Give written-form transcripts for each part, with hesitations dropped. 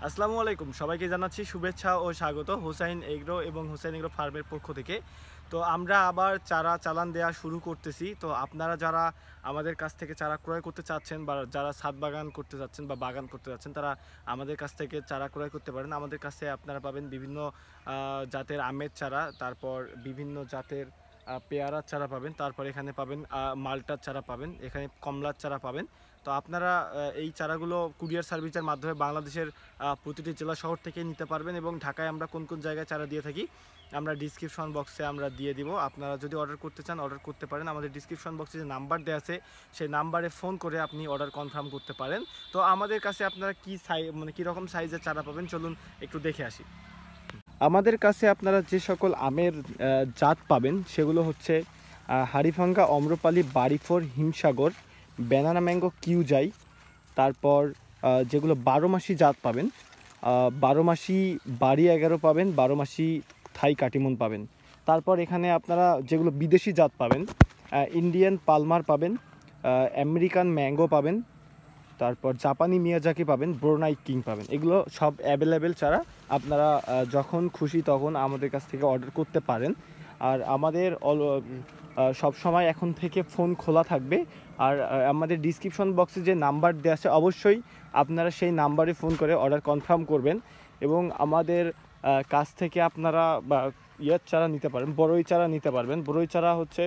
আসসালামু আলাইকুম, সবাইকে জানাচ্ছি শুভেচ্ছা ও স্বাগত হুসাইন এগ্রো এবং হুসাইন এগ্রো ফার্মের পক্ষ থেকে। তো আমরা আবার চারা চালান দেওয়া শুরু করতেছি। তো আপনারা যারা আমাদের কাছ থেকে চারা ক্রয় করতে চাচ্ছেন বা যারা ছাদ বাগান করতে চাচ্ছেন বা বাগান করতে চাচ্ছেন, তারা আমাদের কাছ থেকে চারা ক্রয় করতে পারেন। আমাদের কাছে আপনারা পাবেন বিভিন্ন জাতের আমের চারা, তারপর বিভিন্ন জাতের পেয়ারার চারা পাবেন, তারপর এখানে পাবেন মালটার চারা পাবেন, এখানে কমলার চারা পাবেন। তো আপনারা এই চারাগুলো কুরিয়ার সার্ভিসের মাধ্যমে বাংলাদেশের প্রতিটি জেলা শহর থেকে নিতে পারবেন। এবং ঢাকায় আমরা কোন কোন জায়গায় চারা দিয়ে থাকি আমরা ডিসক্রিপশন বক্সে আমরা দিয়ে দিব। আপনারা যদি অর্ডার করতে চান অর্ডার করতে পারেন। আমাদের ডিসক্রিপশন বক্সে যে নাম্বার দেওয়া আছে সেই নাম্বারে ফোন করে আপনি অর্ডার কনফার্ম করতে পারেন। তো আমাদের কাছে আপনারা কী কীরকম সাইজের চারা পাবেন চলুন একটু দেখে আসি। আমাদের কাছে আপনারা যে সকল আমের জাত পাবেন সেগুলো হচ্ছে হাড়িভাঙ্গা, অম্রপালি, বাড়িফোর, হিমসাগর, ব্যানানা ম্যাঙ্গো, কিউজাই। তারপর যেগুলো 12 মাসি জাত পাবেন, 12 মাসি বাড়ি 11 পাবেন, 12 মাসি থাই কাটিমন পাবেন। তারপর এখানে আপনারা যেগুলো বিদেশি জাত পাবেন, ইন্ডিয়ান পালমার পাবেন, আমেরিকান ম্যাঙ্গো পাবেন, তারপর জাপানি মিয়াজাকি পাবেন, ব্রুনাই কিং পাবেন। এগুলো সব অ্যাভেলেবেল চারা, আপনারা যখন খুশি তখন আমাদের কাছ থেকে অর্ডার করতে পারেন। আর আমাদের সব সময় এখন থেকে ফোন খোলা থাকবে। আর আমাদের ডিসক্রিপশন বক্সে যে নাম্বার দেওয়া আছে অবশ্যই আপনারা সেই নাম্বারে ফোন করে অর্ডার কনফার্ম করবেন। এবং আমাদের কাছ থেকে আপনারা ইয়ার চারা নিতে পারেন, বড়ই চারা নিতে পারবেন। বড়ই চারা হচ্ছে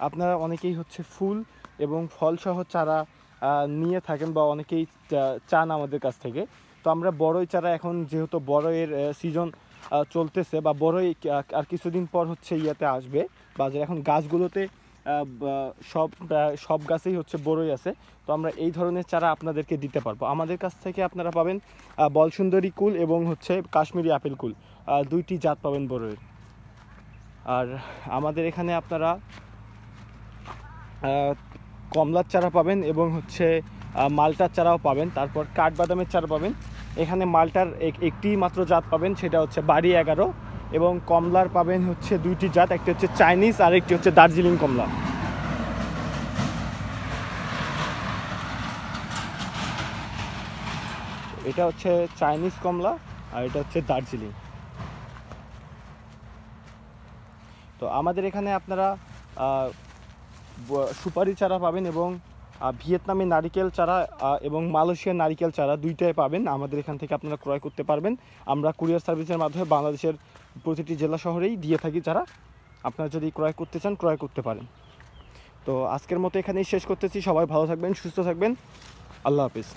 আপনারা অনেকেই হচ্ছে ফুল এবং ফলসহ চারা নিয়ে থাকেন বা অনেকেই চান আমাদের কাছ থেকে। তো আমরা বড়ই চারা এখন যেহেতু বড়ইয়ের সিজন চলতেছে বা বড়ই আর কিছুদিন পর হচ্ছে ইয়াতে আসবে বাজারে, এখন গাছগুলোতে সব গাছেই হচ্ছে বড়ই আছে। তো আমরা এই ধরনের চারা আপনাদেরকে দিতে পারবো। আমাদের কাছ থেকে আপনারা পাবেন বলসুন্দরী কুল এবং হচ্ছে কাশ্মীরি আপেল কুল, দুইটি জাত পাবেন বড়ইয়ের। আর আমাদের এখানে আপনারা কমলার চারা পাবেন এবং হচ্ছে মালটার চারাও পাবেন, তারপর কাঠবাদামের চারা পাবেন। এখানে মালটার একটি মাত্র জাত পাবেন, সেটা হচ্ছে বাড়ি 11, এবং কমলার পাবেন হচ্ছে দুইটি জাত, একটি হচ্ছে চাইনিজ আর একটি হচ্ছে দার্জিলিং কমলা। এটা হচ্ছে চাইনিজ কমলা আর এটা হচ্ছে দার্জিলিং। তো আমাদের এখানে আপনারা সুপারি চারা পাবেন এবং ভিয়েতনামি নারিকেল চারা এবং মালয়েশিয়ার নারিকেল চারা দুইটাই পাবেন। আমাদের এখান থেকে আপনারা ক্রয় করতে পারবেন। আমরা কুরিয়ার সার্ভিসের মাধ্যমে বাংলাদেশের প্রতিটি জেলা শহরেই দিয়ে থাকি চারা। আপনারা যদি ক্রয় করতে চান ক্রয় করতে পারেন। তো আজকের মতো এখানেই শেষ করতেছি। সবাই ভালো থাকবেন, সুস্থ থাকবেন। আল্লাহ হাফিজ।